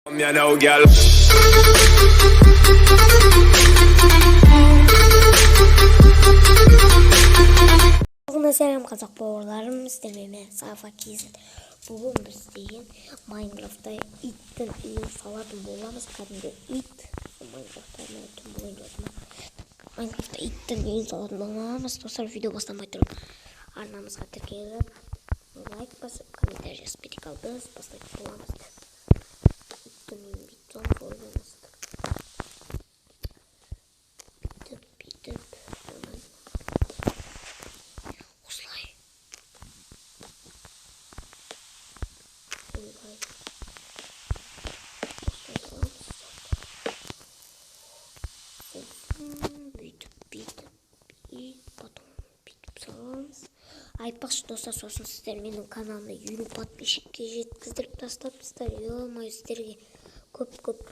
You know, girl. Selam kazak boğalarım istememe sayfa kesin. Bugün biz deyin Minecraft'ta ittin iyi salatın boğulamız kadında it Minecraft'ta tüm oynuyorum. Minecraft'ta ittin iyi salatın boğulamız. Dostlar video başlamak durun. Arnamızga tıklayıp like basıp komentar yazıp bir kaldınız başlayıp boğulamız. İttin iyi bitton boğulamız. Bitip Айтпақшы достар, сосын сіздер менің каналымда елу подписчикке жеткіздіріп тастапсыздар. Ё-моё, сіздерге көп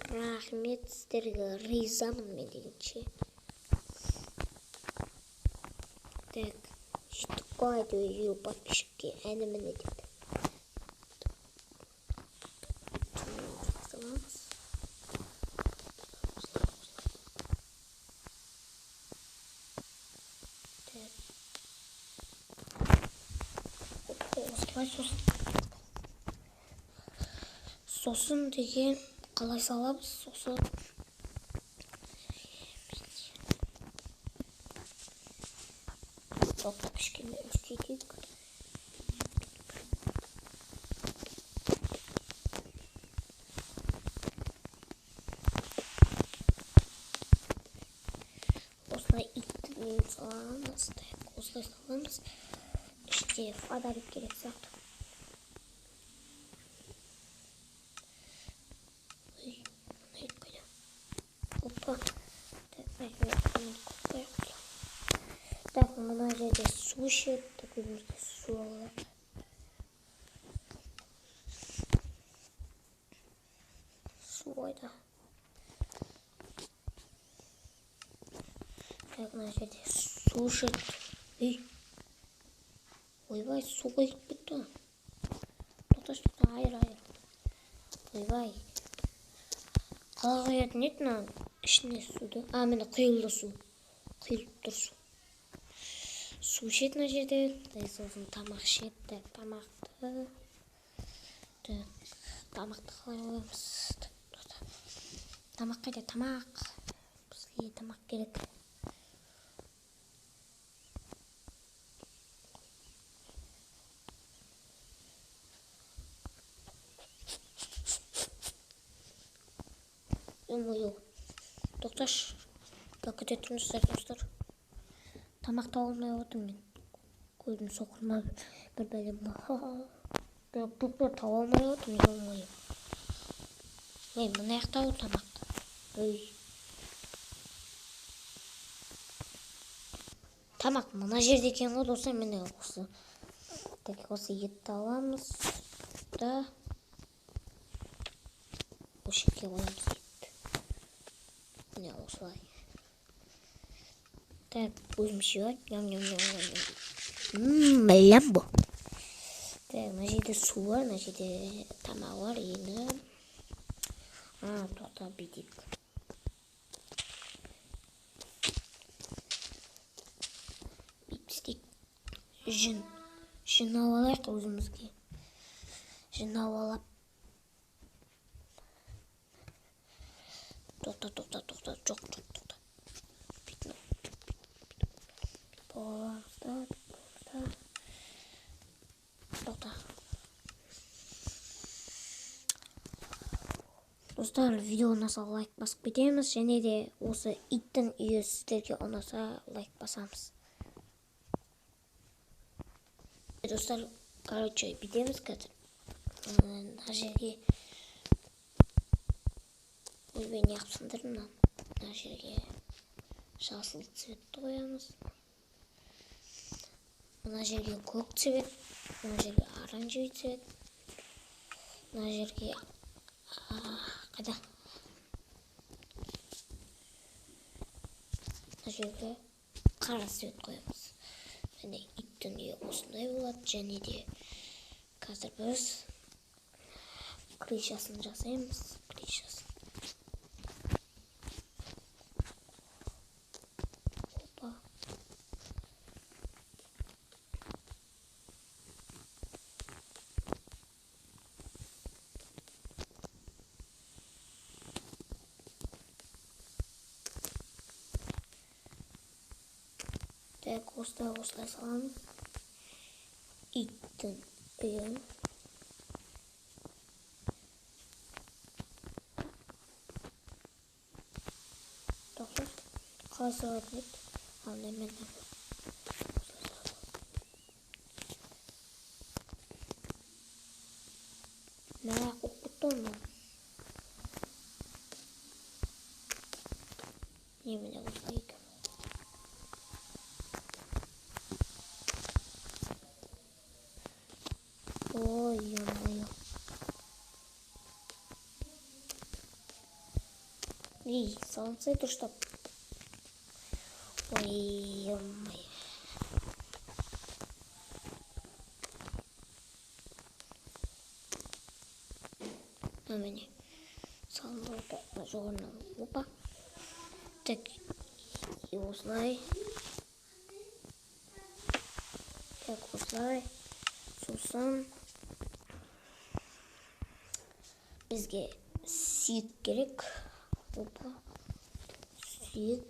рахмет, сіздерге ризамын мен дегенше. Так, жеттік қой әйтеуір елу подписчикке әні міне деп. Сосын деген қалай саламыз? Сосын кішкене үлкейтейік. Осылай иттің саламыз. Осылай саламыз. İşte фонарик керек сияқты. Опа. Так, мына жерде су ішеді. Так, өмірге су алады. Су қойды. Так, мына жерде су ішеді. Ойбай, су қойып кетті. Тоқта, айыр. Ойбай. Қалай қоятын еді мына ішіне суды? Міне құйылды су. Құйылып тұр су. Су ішеді мына жерде. Сосын тамақ ішеді. Тамақты қалай қоямыз? Тамақ қайда? Тамақ. Бізге тамақ керек. Ё-моё. Тоқташ. Как это тұрмыстар, достар? Тамақ тауылмай отырмын мен. Көзім соқырма бір бәлем. Тоқтар тауылмай отырмын, ё-моё. Мына жақта ол тамақты. Тамақ мына жерде екен ғой, достар, міне осы. Так, осы етті аламыз. Да. Осы жерге қоямыз. Міне осылай. Так, будем жевать. Лямбо. Так, мына жерде су бар, мына жерде тамақ бар, енді. Тоқта бүйтейік. Бүйтіп істейік. Жинап алайық өзімізге. Жинап алап. Тоқта, жоқ. Тоқта. Достар, видео ұнаса лайк басып кетеміз, және де осы иттің үйі сіздерге ұнаса лайк басамыз. Достар, короче, бітеміз қазір. Мына жерге ойбай не қыпсыңдар мына. Мына жерге жасыл цветті қоямыз. Мына жерге көк цвет. Мына жерге оранжевый цвет. Мына жерге қайда? Мына жерге қара цвет қоямыз. Міне иттің үйі осындай болады, және де қазір біз крышасын жасаймыз. крышасы. Опа. Так, осылай саламыз. Иттің үйін. Тоқтар. Қалай салады? Ал мен Мә, қоқыттың мын. Неміне осылай екен. Ой, ё-моё. Ей, салынсайды ұштап. Ой, ё-моё. Міне. Салынды отыр. Жоғырына. Опа. Так, и осылай. Так, осылай. Сосын. Бізге сүйек керек. Опа. Сүйек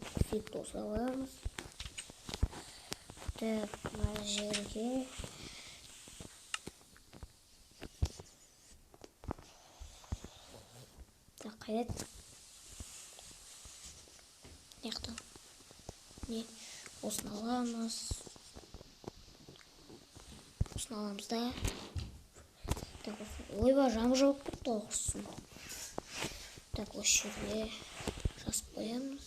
осылай қоямыз. Так, мына жерге. Так, қайда? Яқтан. Не? Осыны аламыз. Осыны аламыз да. Так, ойба, жамы жауып кетті оғырсын. Так, осы жерге жазып қоямыз.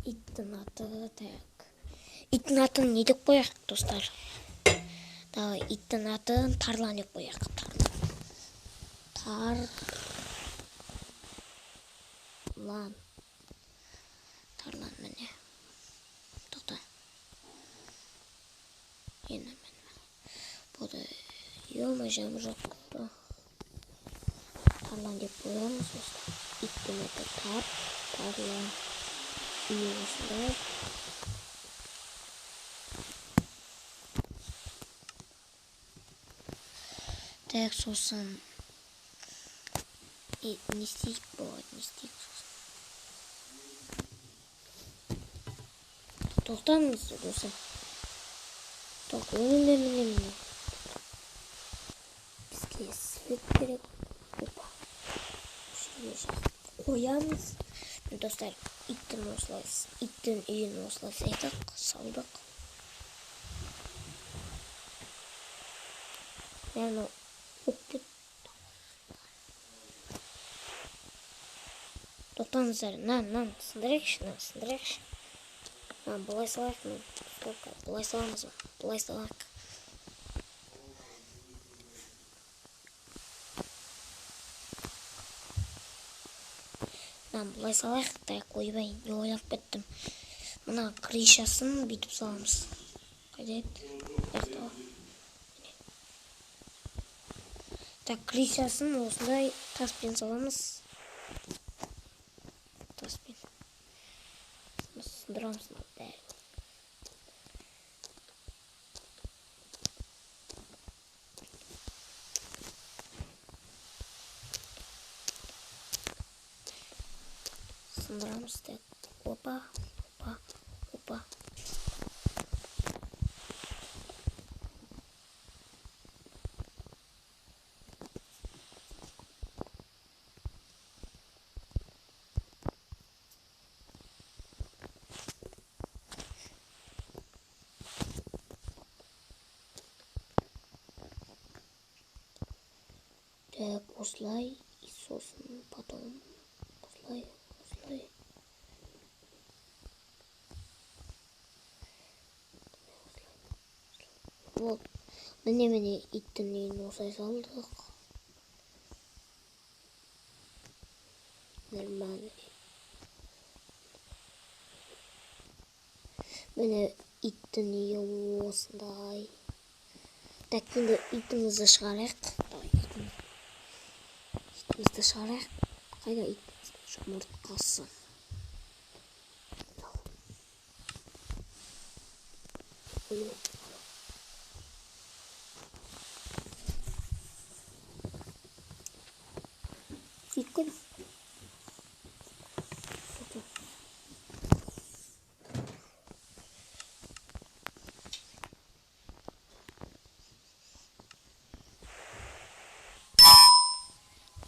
Иттің аты, так. Иттің атын не деп қояқ, достар? Так, иттің атын Тарлан деп қояқ. Тарлан міне. Тоқта. Ені міне. Бұды ема жамы жоқ. Тарлан деп қоямыз. Иттің аты Тарлан. Үйі осылай. Так, сосын. Не істейік болады, не істейік сосын. Тоқтаңыз досы. Так, міне. Бізге свет керек. Опа. Шеге жақып қоямыз. Достар, иттің үйін осылай салдық. Яғни оқпыт. Тоқтаңыздар, сындырайықшы. Бұлай салайық мен. Бұлай саламыз ба? Бұлай салайық. Бұлай салайық. Так, ойбай, не ойлап кеттім. Мұна крышасын бүйтіп саламыз. Қайда еді? Яқтала. Так, крышасын осындай таспен саламыз. Сындырамыз бәрі. Сындырамыз. Опа. Так, осылай, и сосын потом осылай. Вот, міне иттің үйін осылай салдық. Нормально. Міне иттің үйі осындай. Так, енді итімізді шығарайық. İtimizi dışarı. Kayda itimiz жұмыртқасы. İlk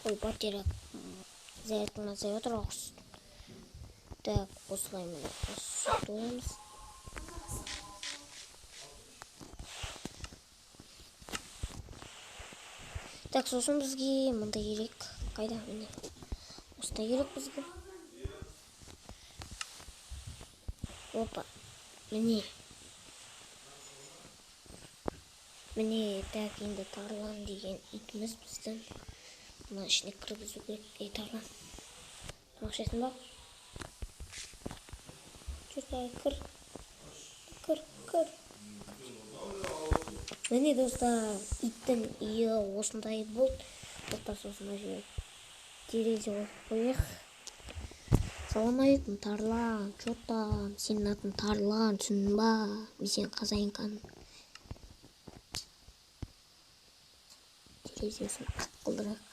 Ой, потерял. За это назовет рост. Так, осылайын осылаймыз. Так, сосын бізге мындай керек. Қайда? Міне. Осындай керек бізге. Опа. Міне. Міне, так, енді Тарлан деген итіміз біздің. Мына ішіне кіргізу керек. Ей, Тарлан. Ақшасын ба? Жүрдай, кір. Кір. Міне, достар, иттің үйі осындай болды. Достар, сосын жер терезе олып қойық. Салам алейкум, Тарлан. Чё там? Сенің атын Тарлан, түсіндің ба? Мен сен қазайынқан. Терезесін қылдырақ.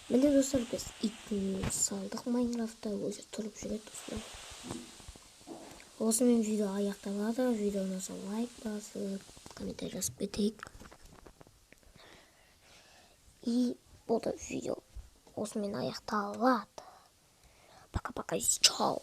Міне достар, біз итін салдық Майнкрафтта, өзі тұрып жүреді достар. Осымен видео аяқталады. Видеоңызға лайк басып, комментарий жазып кетейік. И бұл видео осымен аяқталады. Пока-пока, чао.